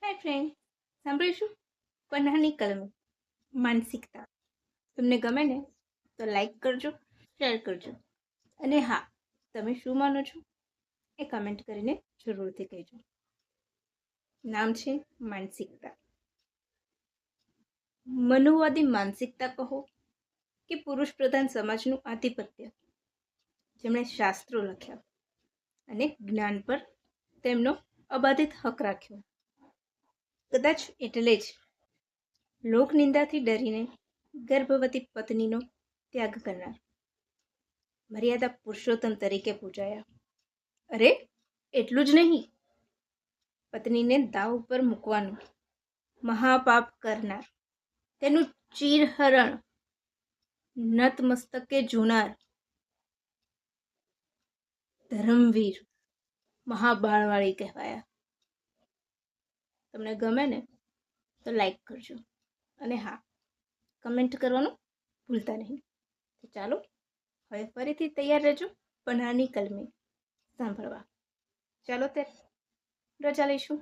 હાય friend, સાંભળીશું પન્નાની કલમ માનસિકતા. તમને ગમે ને તો લાઈક કરજો, શેર કરજો, અને હા, તમે શું માનો છો એ કમેન્ટ કરીને જરૂરથી કહેજો. નામ છે માનસિકતા. મનુવાદી માનસિકતા કહો કે પુરુષ પ્રધાન સમાજનું આધિપત્ય, જેમણે શાસ્ત્રો લખ્યા અને જ્ઞાન પર તેમનો અબાધિત હક રાખ્યો. કદાચ એટલે જ લોકનિંદાથી ડરીને ગર્ભવતી પત્નીનો ત્યાગ કરનાર, મર્યાદા પુરુષોત્તમ તરીકે પૂજાયા. અરે એટલું જ નહીં, પત્નીને દાવ ઉપર મૂકવાનું મહાપાપ કરનાર, તેનું ચીરહરણ નતમસ્તકે જોનાર ધર્મવીર, મહાબાળવાળી કહેવાયા. તમને ગમે ને તો લાઈક કરજો, અને હા, કમેન્ટ કરવાનું ભૂલતા નહીં. તો ચાલો હવે ફરીથી તૈયાર રહેજો પન્નાની કલમે સાંભળવા. ચાલો ત્યારે રજા લઈશું.